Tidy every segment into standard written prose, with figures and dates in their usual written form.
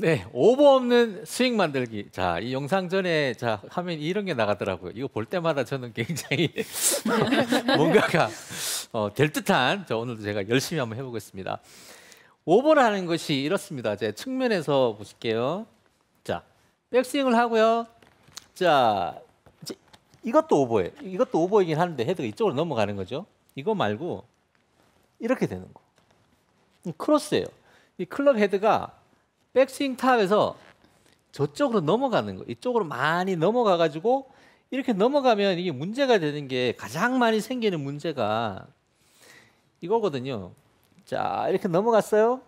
네, 오버 없는 스윙 만들기. 자, 이 영상 전에 자 화면 이런 게 나가더라고요. 이거 볼 때마다 저는 굉장히 뭔가가 될 듯한. 자, 오늘도 제가 열심히 한번 해보겠습니다. 오버라는 것이 이렇습니다. 제 측면에서 보실게요. 자, 백스윙을 하고요. 자, 이제 이것도 오버예요. 이것도 오버이긴 하는데 헤드가 이쪽으로 넘어가는 거죠. 이거 말고 이렇게 되는 거. 크로스예요. 이 클럽 헤드가 백스윙 탑에서 저쪽으로 넘어가는 거. 이쪽으로 많이 넘어가 가지고 이렇게 넘어가면 이게 문제가 되는 게 가장 많이 생기는 문제가 이거거든요. 자, 이렇게 넘어갔어요.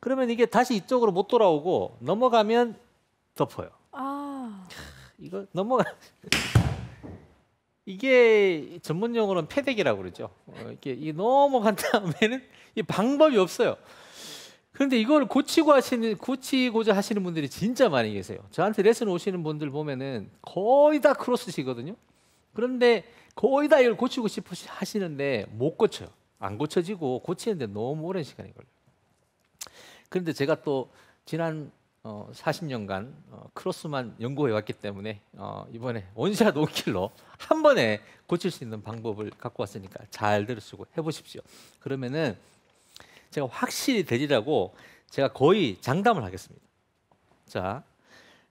그러면 이게 다시 이쪽으로 못 돌아오고 넘어가면 덮어요. 아, 이거 넘어가 이게 전문 용어로는 패대기라고 그러죠. 이게 넘어간 다음에는 이 방법이 없어요. 그런데 이걸 고치고자 하시는 분들이 진짜 많이 계세요. 저한테 레슨 오시는 분들 보면은 거의 다 크로스시거든요. 그런데 거의 다 이걸 고치고 싶어 하시는데 못 고쳐요. 안 고쳐지고 고치는데 너무 오랜 시간이 걸려요. 그런데 제가 또 지난 40년간 크로스만 연구해 왔기 때문에 이번에 원샷 원킬로 한 번에 고칠 수 있는 방법을 갖고 왔으니까 잘 들으시고 해보십시오. 그러면은 제가 확실히 되리라고 제가 거의 장담을 하겠습니다. 자,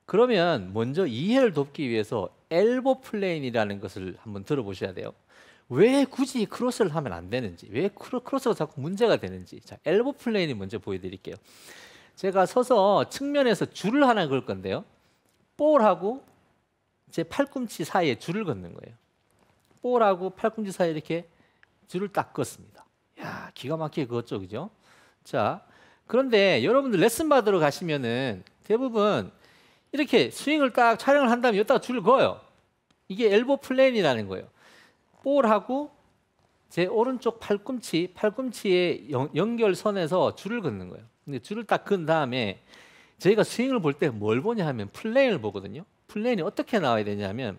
그러면 먼저 이해를 돕기 위해서 엘보 플레인이라는 것을 한번 들어보셔야 돼요. 왜 굳이 크로스를 하면 안 되는지, 왜 크로스가 자꾸 문제가 되는지. 자, 엘보 플레인이 먼저 보여드릴게요. 제가 서서 측면에서 줄을 하나 그을 건데요. 볼하고 제 팔꿈치 사이에 줄을 걷는 거예요. 볼하고 팔꿈치 사이에 이렇게 줄을 딱 긋습니다. 야, 기가 막히게 그었죠, 그죠? 자, 그런데 여러분들 레슨 받으러 가시면은 대부분 이렇게 스윙을 딱 촬영을 한 다음에 여기다가 줄을 그어요. 이게 엘보 플레인이라는 거예요. 볼하고 제 오른쪽 팔꿈치의 연결선에서 줄을 긋는 거예요. 근데 줄을 딱 그은 다음에 저희가 스윙을 볼 때 뭘 보냐 하면 플레인을 보거든요. 플레인이 어떻게 나와야 되냐면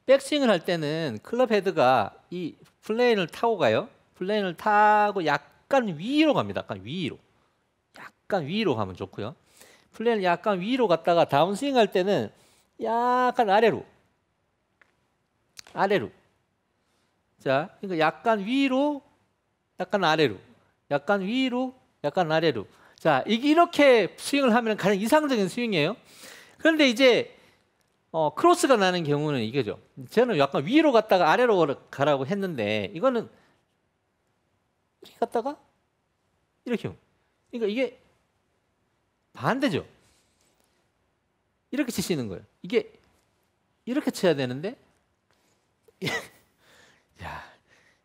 백스윙을 할 때는 클럽 헤드가 이 플레인을 타고 가요. 플레인을 타고 약간 위로 갑니다. 약간 위로 가면 좋고요. 플레인을 약간 위로 갔다가 다운스윙 할 때는 약간 아래로. 자, 그러니까 약간 위로, 약간 아래로, 약간 위로, 약간 아래로. 자, 이렇게 스윙을 하면 가장 이상적인 스윙이에요. 그런데 이제 크로스가 나는 경우는 이거죠. 저는 약간 위로 갔다가 아래로 가라고 했는데 이거는 이렇게 갔다가 이렇게. 그러니까 이게 반대죠. 이렇게 치시는 거예요. 이게 이렇게 쳐야 되는데 야,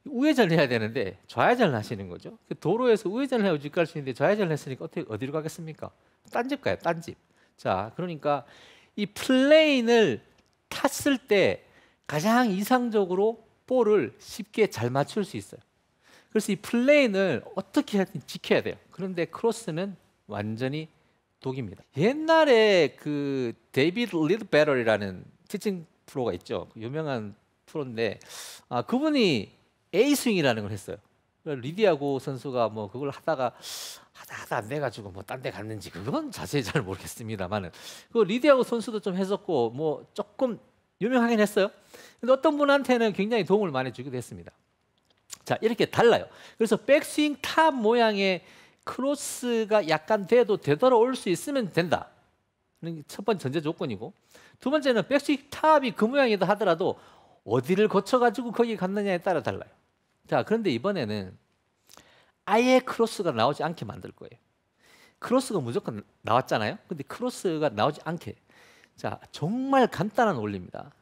우회전을 해야 되는데 좌회전을 하시는 거죠. 도로에서 우회전을 해야 집 갈 수 있는데 좌회전을 했으니까 어디로 가겠습니까? 딴 집 가요, 딴 집. 자, 그러니까 이 플레인을 탔을 때 가장 이상적으로 볼을 쉽게 잘 맞출 수 있어요. 그래서 이 플레인을 어떻게 하든 지켜야 돼요. 그런데 크로스는 완전히 독입니다. 옛날에 그 데이비드 리드베럴이라는 티칭 프로가 있죠. 유명한 프로인데 그분이 A 스윙이라는 걸 했어요. 리디아고 선수가 뭐 그걸 하다가 안 돼가지고 뭐 딴 데 갔는지 그건 자세히 잘 모르겠습니다만은 그 리디아고 선수도 좀 했었고 뭐 조금 유명하긴 했어요. 근데 어떤 분한테는 굉장히 도움을 많이 주기도 했습니다. 자, 이렇게 달라요. 그래서 백스윙 탑 모양의 크로스가 약간 돼도 되돌아올 수 있으면 된다. 첫 번째 전제 조건이고, 두 번째는 백스윙 탑이 그 모양이다 하더라도 어디를 거쳐가지고 거기 갔느냐에 따라 달라요. 자, 그런데 이번에는 아예 크로스가 나오지 않게 만들 거예요. 크로스가 무조건 나왔잖아요. 근데 크로스가 나오지 않게. 자, 정말 간단한 원리입니다.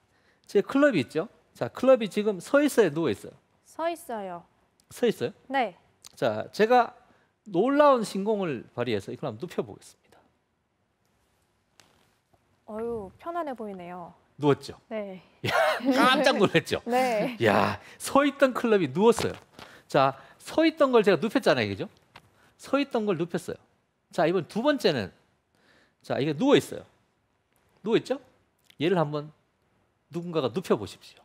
제 클럽이 있죠. 자, 클럽이 지금 서 있어요, 누워 있어요? 서 있어요. 서 있어요? 네. 자, 제가 놀라운 신공을 발휘해서 이걸 한번 눕혀보겠습니다. 어유, 편안해 보이네요. 누웠죠? 네. 깜짝 놀랐죠? 네. 야, 서 있던 클럽이 누웠어요. 자, 서 있던 걸 제가 눕혔잖아요, 그죠? 서 있던 걸 눕혔어요. 자, 이번 두 번째는 자, 이게 누워 있어요. 누워 있죠? 얘를 한번 누군가가 눕혀 보십시오.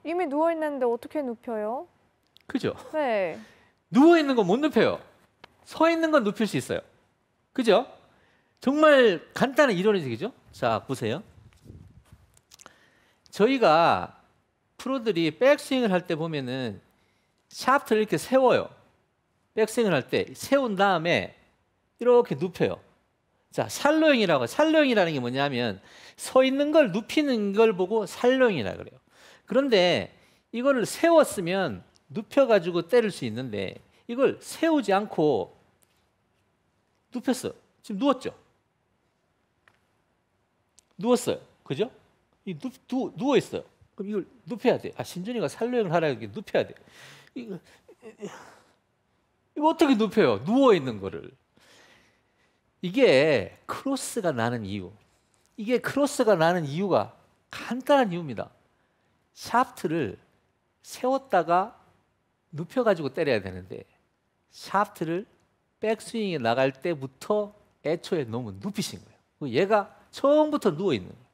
이미 누워 있는데 어떻게 눕혀요? 그죠? 네. 누워 있는 건 못 눕혀요. 서 있는 건 눕힐 수 있어요. 그죠? 정말 간단한 이론이죠. 자, 보세요. 저희가 프로들이 백스윙을 할 때 보면은 샤프트를 이렇게 세워요. 백스윙을 할 때 세운 다음에 이렇게 눕혀요. 자, 살로잉이라는 게 뭐냐면 서 있는 걸 눕히는 걸 보고 살로잉이라 그래요. 그런데 이거를 세웠으면 눕혀가지고 때릴 수 있는데 이걸 세우지 않고 눕혔어. 지금 누웠죠? 누웠어요. 그죠? 누워 있어요. 그럼 이걸 눕혀야 돼. 아, 신준이가 살로잉을 하라고 눕혀야 돼. 이거 어떻게 눕혀요? 누워 있는 거를. 이게 크로스가 나는 이유. 이게 크로스가 나는 이유가 간단한 이유입니다. 샤프트를 세웠다가 눕혀가지고 때려야 되는데 샤프트를 백스윙에 나갈 때부터 애초에 너무 눕히신 거예요. 얘가 처음부터 누워있는 거예요.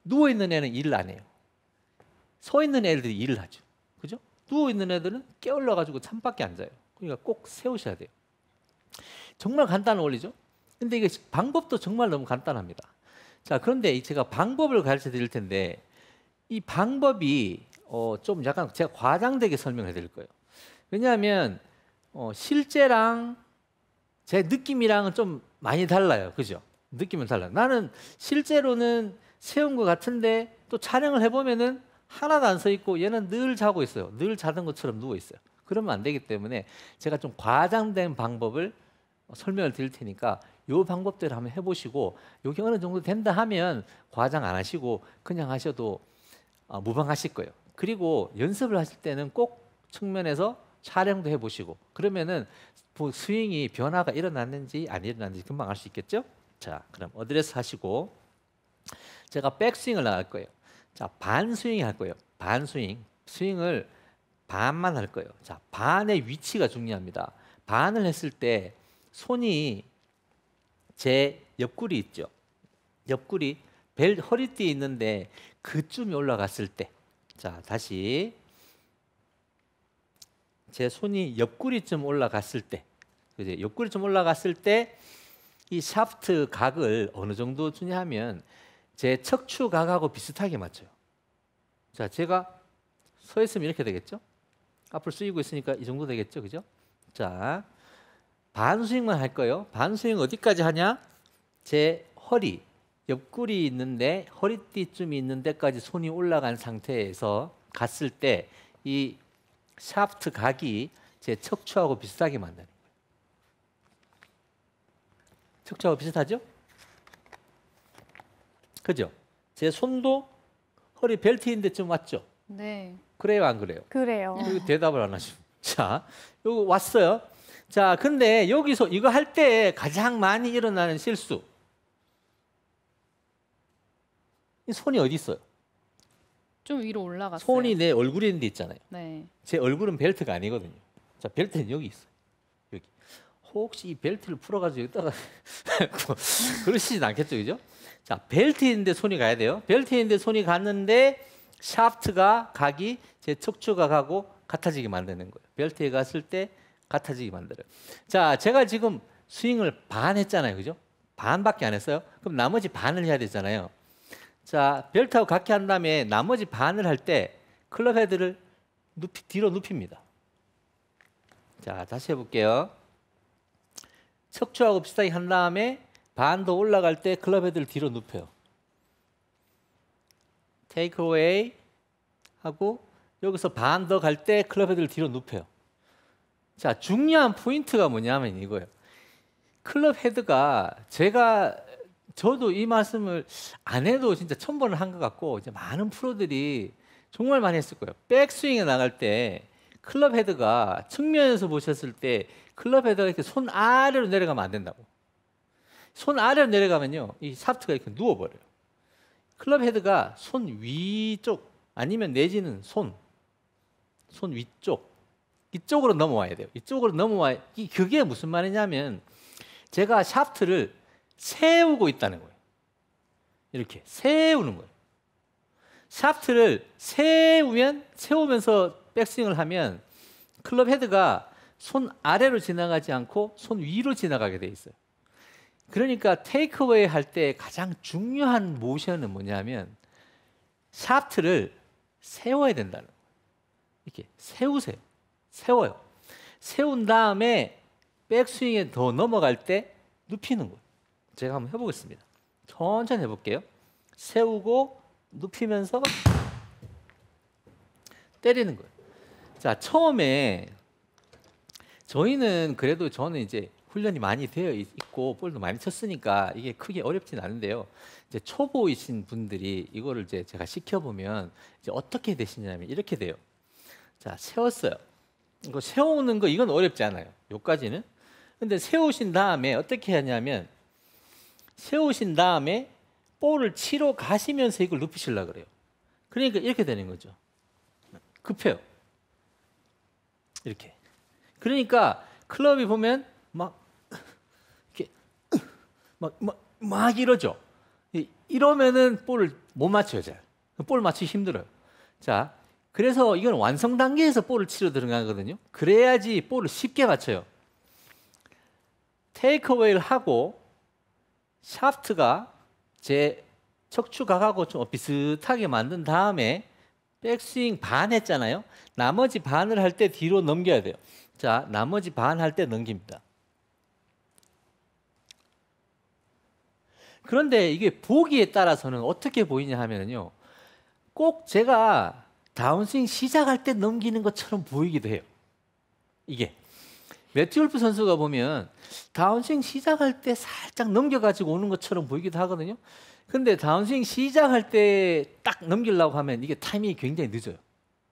누워있는 애는 일을 안 해요. 서 있는 애들이 일을 하죠. 그죠? 누워있는 애들은 깨어올라가지고 잠밖에 안 자요. 그러니까 꼭 세우셔야 돼요. 정말 간단한 원리죠? 근데 이게 방법도 정말 너무 간단합니다. 자, 그런데 제가 방법을 가르쳐 드릴 텐데 이 방법이 좀 약간 제가 과장되게 설명해 드릴 거예요. 왜냐하면 실제랑 제 느낌이랑은 좀 많이 달라요. 그죠? 느낌은 달라요. 나는 실제로는 세운 것 같은데 또 촬영을 해보면은 하나도 안 서 있고 얘는 늘 자고 있어요. 늘 자던 것처럼 누워 있어요. 그러면 안 되기 때문에 제가 좀 과장된 방법을 설명을 드릴 테니까 이 방법대로 한번 해보시고 여기 어느 정도 된다 하면 과장 안 하시고 그냥 하셔도 무방하실 거예요. 그리고 연습을 하실 때는 꼭 측면에서 촬영도 해보시고 그러면은 스윙이 변화가 일어났는지 안 일어났는지 금방 알 수 있겠죠? 자, 그럼 어드레스 하시고 제가 백스윙을 나갈 거예요. 자, 반 스윙 할 거예요. 반 스윙. 스윙을 반만 할 거예요. 자, 반의 위치가 중요합니다. 반을 했을 때 손이 제 옆구리 있죠. 옆구리 허리띠에 있는데 그쯤이 올라갔을 때, 자, 다시 제 손이 옆구리쯤 올라갔을 때, 그죠? 옆구리쯤 올라갔을 때 이 샤프트 각을 어느 정도 주냐면 제 척추 각하고 비슷하게 맞춰요. 자, 제가 서 있으면 이렇게 되겠죠? 앞으로 쓰이고 있으니까 이 정도 되겠죠, 그죠? 자, 반 스윙만 할 거예요. 반 스윙 어디까지 하냐? 제 허리, 옆구리 있는데 허리띠쯤이 있는 데까지 손이 올라간 상태에서 갔을 때 이 샤프트 각이 제 척추하고 비슷하게 만드는 거예요. 척추하고 비슷하죠? 그죠? 제 손도 허리 벨트인 데쯤 왔죠? 네. 그래요, 안 그래요? 그래요. 이거 대답을 안 하시고. 자, 요거 왔어요. 자, 근데 여기서 이거 할 때 가장 많이 일어나는 실수. 이 손이 어디 있어요? 좀 위로 올라갔어요. 손이 내 얼굴에 있는 데 있잖아요. 네. 제 얼굴은 벨트가 아니거든요. 자, 벨트는 여기 있어요. 여기. 혹시 이 벨트를 풀어가지고 여기다가 그러시진 않겠죠, 그죠? 자, 벨트 있는데 손이 가야 돼요. 벨트 있는데 손이 갔는데 샤프트가 각이 제 척추가 가고 같아지게 만드는 거예요. 벨트에 갔을 때 같아지게 만들어요. 자, 제가 지금 스윙을 반 했잖아요, 그죠? 반밖에 안 했어요. 그럼 나머지 반을 해야 되잖아요. 자, 벨트하고 같게 한 다음에 나머지 반을 할 때 클럽 헤드를 뒤로 눕힙니다. 자, 다시 해볼게요. 척추하고 비슷하게 한 다음에 반 더 올라갈 때 클럽 헤드를 뒤로 눕혀요. 테이크 어웨이 하고 여기서 반 더 갈 때 클럽 헤드를 뒤로 눕혀요. 자, 중요한 포인트가 뭐냐면 이거예요. 클럽 헤드가 저도 이 말씀을 안 해도 진짜 1000번을 한 것 같고 이제 많은 프로들이 정말 많이 했을 거예요. 백스윙에 나갈 때 클럽 헤드가 측면에서 보셨을 때 클럽 헤드가 이렇게 손 아래로 내려가면 안 된다고. 손 아래로 내려가면요, 이 샤프트가 이렇게 누워버려요. 클럽 헤드가 손 위쪽 아니면 내지는 손 위쪽 이쪽으로 넘어와야 돼요. 이쪽으로 넘어와야. 그게 무슨 말이냐면 제가 샤프트를 세우고 있다는 거예요. 이렇게 세우는 거예요. 샤프트를 세우면서 백스윙을 하면 클럽 헤드가 손 아래로 지나가지 않고 손 위로 지나가게 돼 있어요. 그러니까 테이크어웨이 할 때 가장 중요한 모션은 뭐냐면 샤프트를 세워야 된다는 거예요. 이렇게 세우세요. 세워요. 세운 다음에 백스윙에 더 넘어갈 때 눕히는 거예요. 제가 한번 해보겠습니다. 천천히 해볼게요. 세우고 눕히면서 때리는 거예요. 자, 처음에 저희는 그래도 저는 이제 훈련이 많이 되어 있고 볼도 많이 쳤으니까 이게 크게 어렵진 않은데요. 이제 초보이신 분들이 이거를 이제 제가 시켜보면 이제 어떻게 되시냐면 이렇게 돼요. 자, 세웠어요. 이거 세우는 거 이건 어렵지 않아요. 요까지는. 근데 세우신 다음에 어떻게 하냐면 세우신 다음에 볼을 치러 가시면서 이걸 눕히시려고 그래요. 그러니까 이렇게 되는 거죠. 급해요. 이렇게. 그러니까 클럽이 보면 막 이렇게 막 이러죠. 이러면은 볼을 못 맞춰요, 잘. 볼 맞추기 힘들어요. 자, 그래서 이건 완성 단계에서 볼을 치러 들어가거든요. 그래야지 볼을 쉽게 맞춰요. 테이크어웨이를 하고 샤프트가 제 척추각하고 좀 비슷하게 만든 다음에 백스윙 반 했잖아요. 나머지 반을 할 때 뒤로 넘겨야 돼요. 자, 나머지 반 할 때 넘깁니다. 그런데 이게 보기에 따라서는 어떻게 보이냐 하면요. 꼭 제가 다운스윙 시작할 때 넘기는 것처럼 보이기도 해요. 이게. 매튜 골프 선수가 보면 다운스윙 시작할 때 살짝 넘겨가지고 오는 것처럼 보이기도 하거든요. 근데 다운스윙 시작할 때 딱 넘기려고 하면 이게 타이밍이 굉장히 늦어요.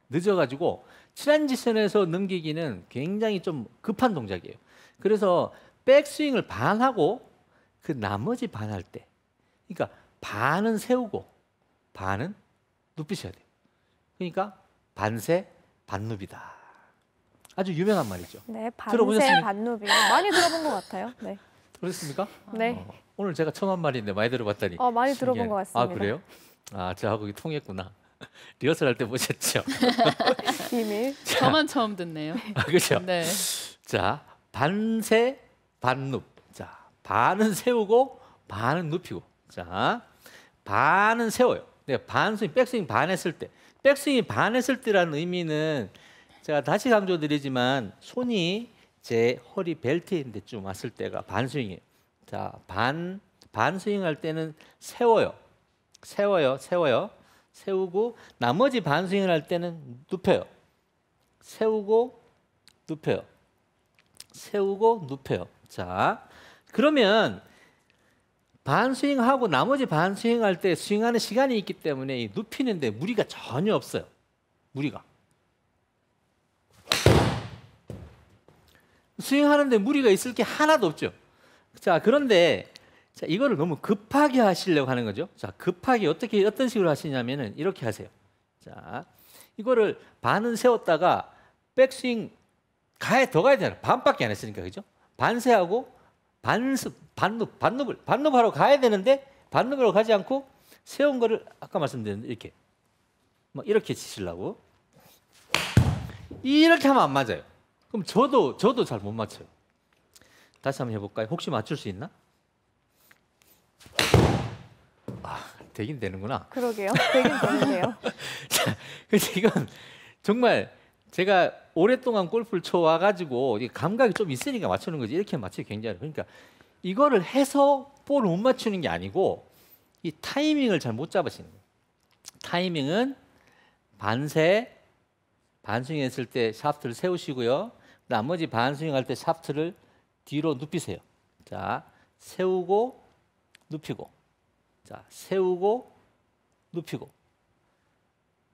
늦어가지고 트랜지션에서 넘기기는 굉장히 좀 급한 동작이에요. 그래서 백스윙을 반하고 그 나머지 반 할 때, 그러니까 반은 세우고 반은 눕히셔야 돼요. 그러니까 반세 반눕이다. 아주 유명한 말이죠. 네, 반세 들어보셨습니까? 반누비 많이 들어본 것 같아요. 네, 그렇습니까? 네, 오늘 제가 처음 한 말인데 많이 들어봤다니. 많이 들어본 신기하네. 것 같습니다. 아, 그래요? 아, 저하고 이게 통했구나. 리허설 할 때 보셨죠? 비밀. 저만 처음 듣네요. 아, 그렇죠? 네. 자, 반세 반눕. 자, 반은 세우고 반은 눕히고. 자, 반은 세워요. 내가 반스윙, 백스윙 반 했을 때. 백스윙이 반 했을 때라는 의미는 제가 다시 강조드리지만 손이 제 허리 벨트에 있는 데쯤 왔을 때가 반스윙이에요. 자, 반스윙 할 때는 세워요. 세워요. 세우고 나머지 반스윙을 할 때는 눕혀요. 세우고 눕혀요. 세우고 눕혀요. 자, 그러면 반스윙하고 나머지 반스윙할 때 스윙하는 시간이 있기 때문에 이 눕히는데 무리가 전혀 없어요. 무리가. 스윙하는데 무리가 있을 게 하나도 없죠. 자, 그런데 자, 이거를 너무 급하게 하시려고 하는 거죠. 자, 급하게 어떤 식으로 하시냐면은 이렇게 하세요. 자, 이거를 반은 세웠다가 백스윙 더 가야 되잖아요. 반밖에 안 했으니까, 그죠? 반세하고 반눕하러 가야 되는데 반눕으로 가지 않고 세운 거를 아까 말씀드렸는데 이렇게 막 이렇게 치시려고 이렇게 하면 안 맞아요. 그럼 저도 잘 못 맞춰요. 다시 한번 해볼까요? 혹시 맞출 수 있나? 아, 되긴 되는구나. 그러게요. 되긴 되는데요. 자, 근데 이건 정말 제가 오랫동안 골프를 쳐와가지고 이게 감각이 좀 있으니까 맞추는 거지. 이렇게 맞추기 굉장히 그러니까 이거를 해서 볼을 못 맞추는 게 아니고 이 타이밍을 잘 못 잡으시는 거예요. 타이밍은 반스윙 했을 때 샤프트를 세우시고요. 나머지 반스윙 할 때 샤프트를 뒤로 눕히세요. 자, 세우고 눕히고. 자, 세우고 눕히고.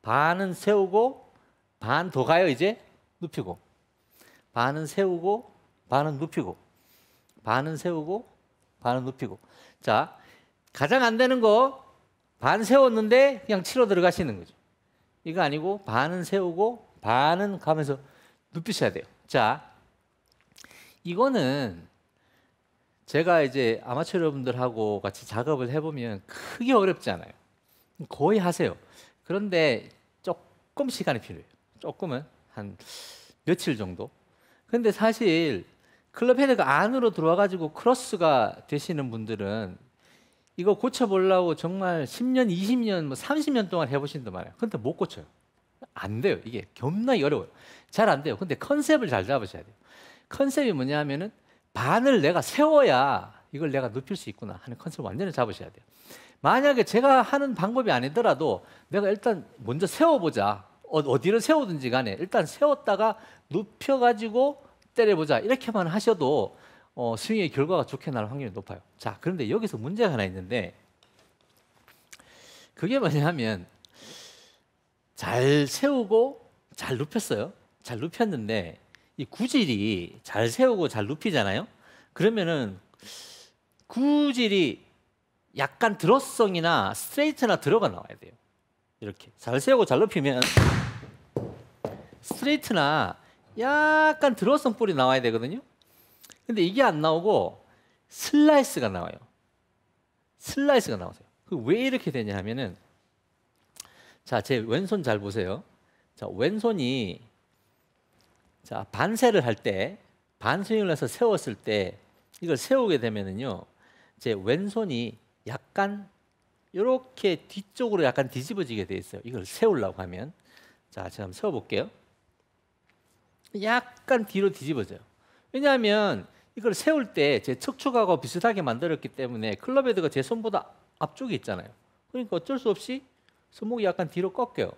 반은 세우고 반 더 가요, 이제. 눕히고. 반은 세우고 반은 눕히고. 반은 세우고 반은 눕히고. 자, 가장 안 되는 거 반 세웠는데 그냥 치러 들어가시는 거죠. 이거 아니고 반은 세우고 반은 가면서 눕히셔야 돼요. 자, 이거는 제가 이제 아마추어 여러분들하고 같이 작업을 해보면 크게 어렵지 않아요. 거의 하세요. 그런데 조금 시간이 필요해요. 조금은 한 며칠 정도. 근데 사실 클럽 헤드가 안으로 들어와가지고 크로스가 되시는 분들은 이거 고쳐보려고 정말 10년, 20년, 뭐 30년 동안 해보신 분도 많아요. 근데 못 고쳐요. 안 돼요. 이게 겁나게 어려워요. 잘 안 돼요. 근데 컨셉을 잘 잡으셔야 돼요. 컨셉이 뭐냐 하면은 반을 내가 세워야 이걸 내가 눕힐 수 있구나 하는 컨셉을 완전히 잡으셔야 돼요. 만약에 제가 하는 방법이 아니더라도 내가 일단 먼저 세워보자. 어디를 세우든지 간에 일단 세웠다가 눕혀가지고 때려보자. 이렇게만 하셔도 스윙의 결과가 좋게 나올 확률이 높아요. 자, 그런데 여기서 문제가 하나 있는데 그게 뭐냐면 잘 세우고 잘 눕혔어요. 잘 눕혔는데 이 구질이 잘 세우고 잘 눕히잖아요. 그러면은 구질이 약간 드로성이나 스트레이트나 들어가 나와야 돼요. 이렇게 잘 세우고 잘 눕히면 스트레이트나 약간 드로성 볼이 나와야 되거든요. 근데 이게 안 나오고 슬라이스가 나와요. 슬라이스가 나오세요. 왜 이렇게 되냐 하면은 자, 제 왼손 잘 보세요. 자, 왼손이 자, 반세를 할 때, 반스윙을 해서 세웠을 때 이걸 세우게 되면은요. 제 왼손이 약간 이렇게 뒤쪽으로 약간 뒤집어지게 돼 있어요. 이걸 세우려고 하면. 자, 제가 한번 세워 볼게요. 약간 뒤로 뒤집어져요. 왜냐하면 이걸 세울 때 제 척추각하고 비슷하게 만들었기 때문에 클럽 헤드가 제 손보다 앞쪽에 있잖아요. 그러니까 어쩔 수 없이 손목이 약간 뒤로 꺾여요.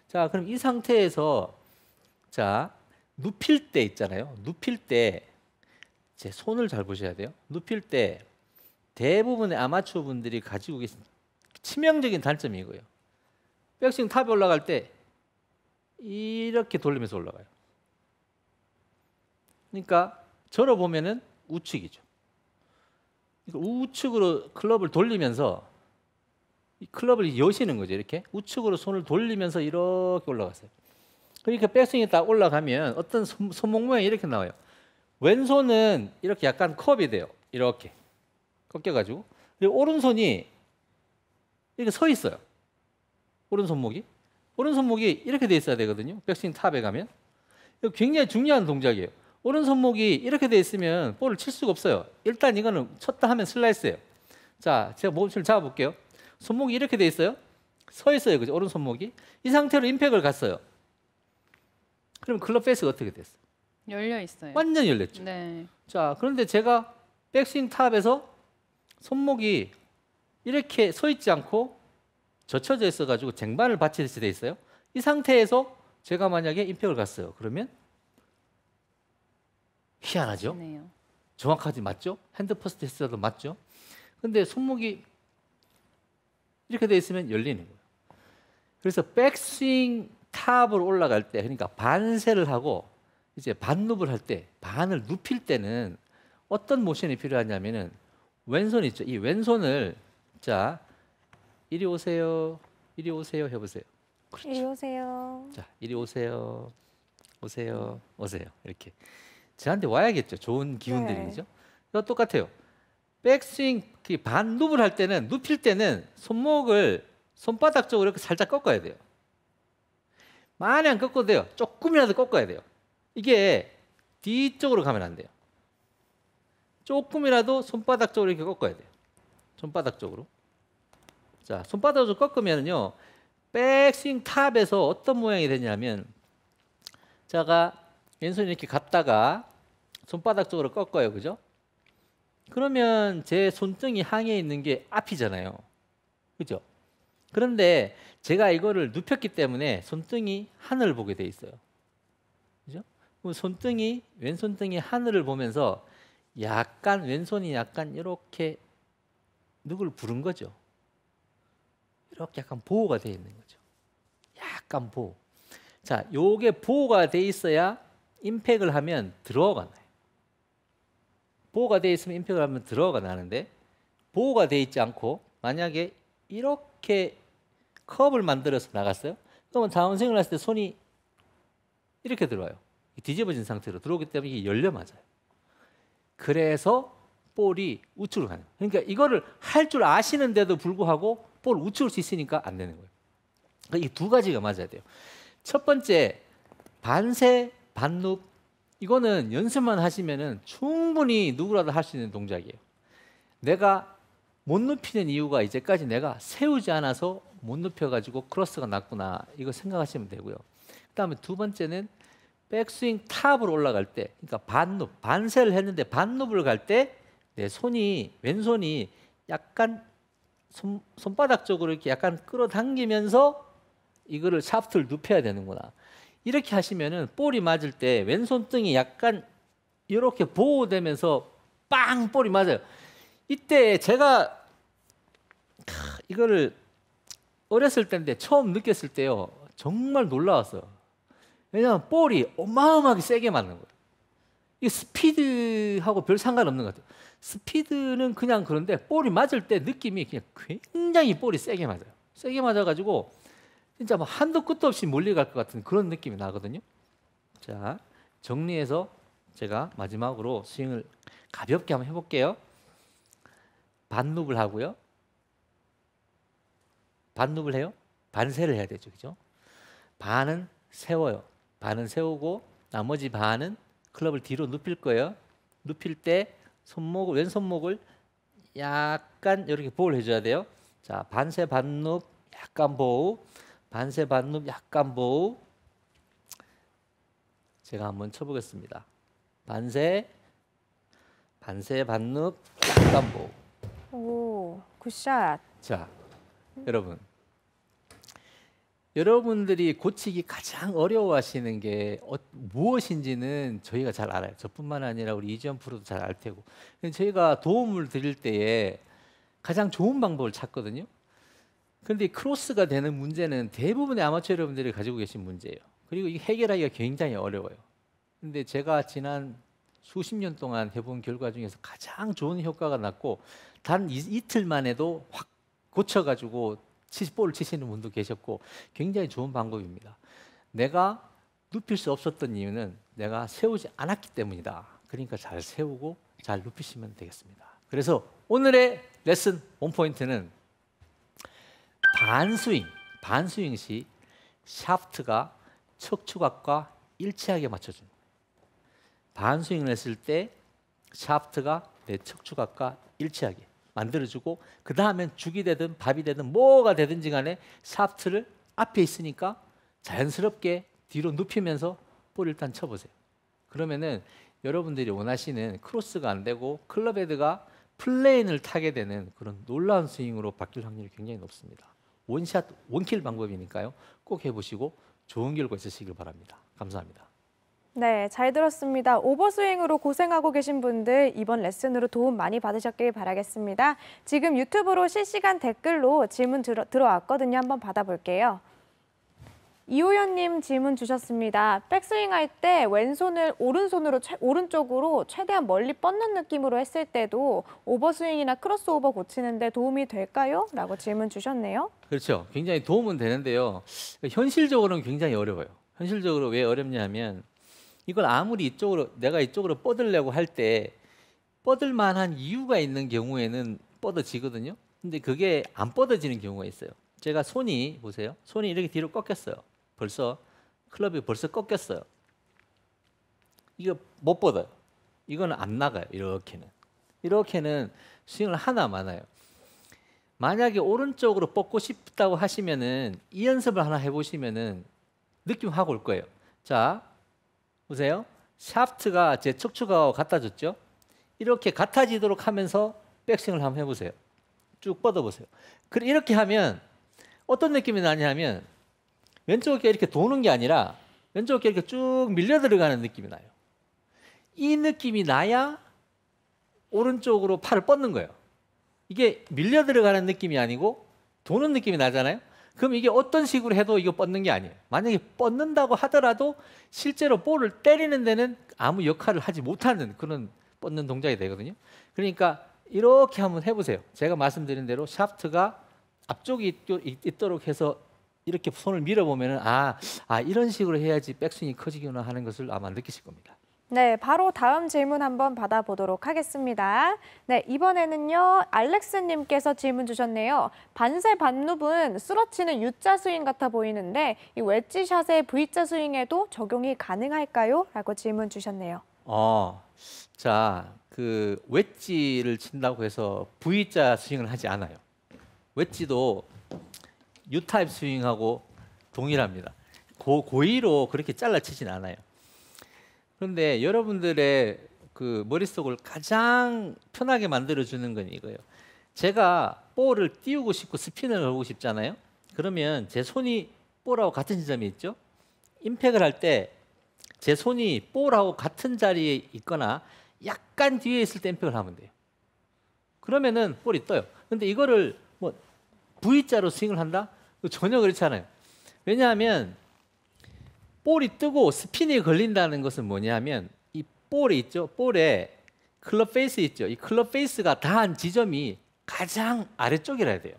자, 그럼 이 상태에서 자, 눕힐 때 있잖아요. 눕힐 때 제 손을 잘 보셔야 돼요. 눕힐 때 대부분의 아마추어 분들이 가지고 계신 치명적인 단점이 이거예요. 백스윙 탑에 올라갈 때 이렇게 돌리면서 올라가요. 그러니까 저로 보면은 우측이죠. 그러니까 우측으로 클럽을 돌리면서 이 클럽을 여시는 거죠. 이렇게 우측으로 손을 돌리면서 이렇게 올라갔어요. 그러니까 백스윙이 딱 올라가면 어떤 손목 모양이 이렇게 나와요. 왼손은 이렇게 약간 컵이 돼요. 이렇게 꺾여가지고. 그리고 오른손이 이렇게 서 있어요. 오른손목이 이렇게 돼 있어야 되거든요. 백스윙 탑에 가면. 이거 굉장히 중요한 동작이에요. 오른손목이 이렇게 돼 있으면 볼을 칠 수가 없어요. 일단 이거는 쳤다 하면 슬라이스예요. 자, 제가 몸을 잡아볼게요. 손목이 이렇게 돼 있어요. 서 있어요. 그죠? 오른손목이. 이 상태로 임팩을 갔어요. 그럼 클럽 페이스가 어떻게 됐어요? 열려 있어요. 완전히 열렸죠. 네. 자, 그런데 제가 백스윙 탑에서 손목이 이렇게 서 있지 않고 젖혀져 있어가지고 쟁반을 받치듯이 돼 있어요. 이 상태에서 제가 만약에 임팩을 갔어요. 그러면 희한하죠? 네요. 정확하지 맞죠? 핸드 퍼스트 했어도 맞죠? 근데 손목이 이렇게 돼 있으면 열리는 거예요. 그래서 백스윙 탑으로 올라갈 때, 그러니까 반세를 하고 이제 반눕을 할 때, 반을 눕힐 때는 어떤 모션이 필요하냐면은 왼손 있죠. 이 왼손을 자 이리 오세요, 이리 오세요 해보세요. 그렇죠. 이리 오세요. 자, 이리 오세요, 오세요, 오세요 이렇게 저한테 와야겠죠. 좋은 기운들이 네. 그죠? 이거 똑같아요. 백스윙 반눕을 할 때는 눕힐 때는 손목을 손바닥 쪽으로 이렇게 살짝 꺾어야 돼요. 많이 안 꺾어도 돼요. 조금이라도 꺾어야 돼요. 이게 뒤쪽으로 가면 안 돼요. 조금이라도 손바닥 쪽으로 이렇게 꺾어야 돼요. 손바닥 쪽으로. 자, 손바닥으로 꺾으면요. 백스윙 탑에서 어떤 모양이 되냐면 제가 왼손이 이렇게 갔다가 손바닥 쪽으로 꺾어요. 그죠? 그러면 제 손등이 향해 있는 게 앞이잖아요. 그죠? 그런데 제가 이거를 눕혔기 때문에 손등이 하늘을 보게 돼 있어요. 그죠? 손등이 왼손등이 하늘을 보면서 약간 왼손이 약간 이렇게 누구를 부른 거죠. 이렇게 약간 보호가 돼 있는 거죠. 약간 보호. 자, 요게 보호가 돼 있어야 임팩을 하면 들어가 나요. 보호가 돼 있으면 임팩을 하면 들어가 나는데 보호가 돼 있지 않고 만약에 이렇게 컵을 만들어서 나갔어요. 그러면 다운스윙을 했을 때 손이 이렇게 들어와요. 뒤집어진 상태로 들어오기 때문에 이게 열려 맞아요. 그래서 볼이 우측으로 가는 거예요. 그러니까 이거를 할 줄 아시는데도 불구하고 볼 우측을 수 있으니까 안 되는 거예요. 그러니까 이 두 가지가 맞아야 돼요. 첫 번째 반세, 반눕 이거는 연습만 하시면은 충분히 누구라도 할 수 있는 동작이에요. 내가 못 눕히는 이유가 이제까지 내가 세우지 않아서 못 눕혀가지고 크로스가 났구나. 이거 생각하시면 되고요. 그다음에 두 번째는 백스윙 탑으로 올라갈 때, 그러니까 반눕, 반세를 했는데 반눕을 갈 때 내 손이, 왼손이 약간 손바닥 쪽으로 이렇게 약간 끌어당기면서 이거를 샤프트를 눕혀야 되는구나. 이렇게 하시면은 볼이 맞을 때 왼손등이 약간 이렇게 보호되면서 빵 볼이 맞아요. 이때 제가 이거를 어렸을 때인데 처음 느꼈을 때요, 정말 놀라웠어요. 왜냐하면 볼이 어마어마하게 세게 맞는 거예요. 이 스피드하고 별 상관없는 것 같아요. 스피드는 그냥 그런데 볼이 맞을 때 느낌이 그냥 굉장히 볼이 세게 맞아요. 세게 맞아가지고 진짜 뭐 한도 끝도 없이 멀리 갈 것 같은 그런 느낌이 나거든요. 자, 정리해서 제가 마지막으로 스윙을 가볍게 한번 해볼게요. 반눕을 하고요. 반눕을 해요. 반세를 해야 되죠, 그죠? 반은 세워요. 반은 세우고 나머지 반은 클럽을 뒤로 눕힐 거예요. 눕힐 때 손목을, 왼손목을 약간 이렇게 보호를 해줘야 돼요. 자, 반세 반눕 약간 보호, 반세 반눕 약간 보호. 제가 한번 쳐보겠습니다. 반세, 반세 반눕 약간 보호. 오, 굿샷. 자, 여러분, 여러분들이 고치기 가장 어려워하시는 게 무엇인지는 저희가 잘 알아요. 저뿐만 아니라 우리 이지현 프로도 잘 알 테고. 근데 저희가 도움을 드릴 때에 가장 좋은 방법을 찾거든요. 그런데 크로스가 되는 문제는 대부분의 아마추어 여러분들이 가지고 계신 문제예요. 그리고 이 해결하기가 굉장히 어려워요. 근데 제가 지난 수십 년 동안 해본 결과 중에서 가장 좋은 효과가 났고, 단 이틀만 해도 확 고쳐가지고 볼을 치시는 분도 계셨고, 굉장히 좋은 방법입니다. 내가 눕힐 수 없었던 이유는 내가 세우지 않았기 때문이다. 그러니까 잘 세우고 잘 눕히시면 되겠습니다. 그래서 오늘의 레슨 원포인트는 반스윙 시 샤프트가 척추각과 일치하게 맞춰줍니다. 반스윙을 했을 때 샤프트가 내 척추각과 일치하게 만들어주고, 그 다음엔 죽이 되든 밥이 되든 뭐가 되든지 간에 샤프트를 앞에 있으니까 자연스럽게 뒤로 눕히면서 볼 일단 쳐보세요. 그러면은 여러분들이 원하시는 크로스가 안 되고 클럽 헤드가 플레인을 타게 되는 그런 놀라운 스윙으로 바뀔 확률이 굉장히 높습니다. 원샷 원킬 방법이니까요. 꼭 해보시고 좋은 결과 있으시길 바랍니다. 감사합니다. 네, 잘 들었습니다. 오버스윙으로 고생하고 계신 분들 이번 레슨으로 도움 많이 받으셨길 바라겠습니다. 지금 유튜브로 실시간 댓글로 질문 들어왔거든요. 한번 받아볼게요. 이호연님 질문 주셨습니다. 백스윙 할 때 왼손을 오른쪽으로 최대한 멀리 뻗는 느낌으로 했을 때도 오버스윙이나 크로스오버 고치는데 도움이 될까요? 라고 질문 주셨네요. 그렇죠. 굉장히 도움은 되는데요. 현실적으로는 굉장히 어려워요. 현실적으로 왜 어렵냐 하면, 이걸 아무리 내가 이쪽으로 뻗으려고 할 때 뻗을 만한 이유가 있는 경우에는 뻗어지거든요. 근데 그게 안 뻗어지는 경우가 있어요. 제가 손이, 보세요. 손이 이렇게 뒤로 꺾였어요. 클럽이 벌써 꺾였어요. 이거 못 뻗어요. 이거는 안 나가요. 이렇게는 스윙을 하나 마나요. 만약에 오른쪽으로 뻗고 싶다고 하시면은 이 연습을 하나 해보시면은 느낌 확 올 거예요. 자, 보세요. 샤프트가 제 척추가 같아졌죠? 이렇게 같아지도록 하면서 백스윙을 한번 해보세요. 쭉 뻗어보세요. 이렇게 하면 어떤 느낌이 나냐면, 왼쪽 어깨 이렇게 도는 게 아니라 왼쪽 어깨 이렇게 쭉 밀려 들어가는 느낌이 나요. 이 느낌이 나야 오른쪽으로 팔을 뻗는 거예요. 이게 밀려 들어가는 느낌이 아니고 도는 느낌이 나잖아요. 그럼 이게 어떤 식으로 해도 이거 뻗는 게 아니에요. 만약에 뻗는다고 하더라도 실제로 볼을 때리는 데는 아무 역할을 하지 못하는 그런 뻗는 동작이 되거든요. 그러니까 이렇게 한번 해보세요. 제가 말씀드린 대로 샤프트가 앞쪽에 있도록 해서 이렇게 손을 밀어보면은 이런 식으로 해야지 백스윙이 커지구나 하는 것을 아마 느끼실 겁니다. 네, 바로 다음 질문 한번 받아보도록 하겠습니다. 네, 이번에는요, 알렉스님께서 질문 주셨네요. 반세 반눕은 쓰러치는 U자 스윙 같아 보이는데 이 웨지샷의 V자 스윙에도 적용이 가능할까요? 라고 질문 주셨네요. 자, 그 웨지를 친다고 해서 V자 스윙을 하지 않아요. 웨지도 U 타입 스윙하고 동일합니다. 고의로 그렇게 잘라치진 않아요. 그런데 여러분들의 그 머릿속을 가장 편하게 만들어주는 건 이거예요. 제가 볼을 띄우고 싶고 스핀을 걸고 싶잖아요. 그러면 제 손이 볼하고 같은 지점에 있죠. 임팩을 할 때 제 손이 볼하고 같은 자리에 있거나 약간 뒤에 있을 때 임팩을 하면 돼요. 그러면은 볼이 떠요. 근데 이거를 뭐 V자로 스윙을 한다? 전혀 그렇지 않아요. 왜냐하면 볼이 뜨고 스핀이 걸린다는 것은 뭐냐면 이 볼에 있죠. 볼에 클럽 페이스 있죠. 이 클럽 페이스가 닿은 지점이 가장 아래쪽이라야 돼요.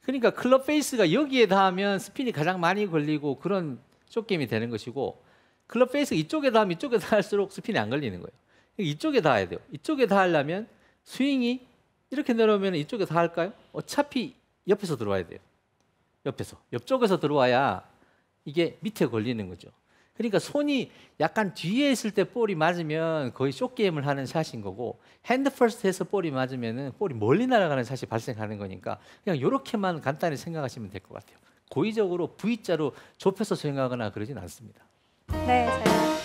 그러니까 클럽 페이스가 여기에 닿으면 스핀이 가장 많이 걸리고 그런 숏게임이 되는 것이고 클럽 페이스가 이쪽에 닿으면 이쪽에 닿을수록 스핀이 안 걸리는 거예요. 이쪽에 닿아야 돼요. 이쪽에 닿으려면 스윙이 이렇게 내려오면 이쪽에 닿을까요? 어차피 옆에서 들어와야 돼요. 옆쪽에서 들어와야 이게 밑에 걸리는 거죠. 그러니까 손이 약간 뒤에 있을 때 볼이 맞으면 거의 숏게임을 하는 샷인 거고 핸드 퍼스트 해서 볼이 맞으면 볼이 멀리 날아가는 샷이 발생하는 거니까 그냥 이렇게만 간단히 생각하시면 될 것 같아요. 고의적으로 V자로 좁혀서 스윙하거나 그러진 않습니다. 네, 잘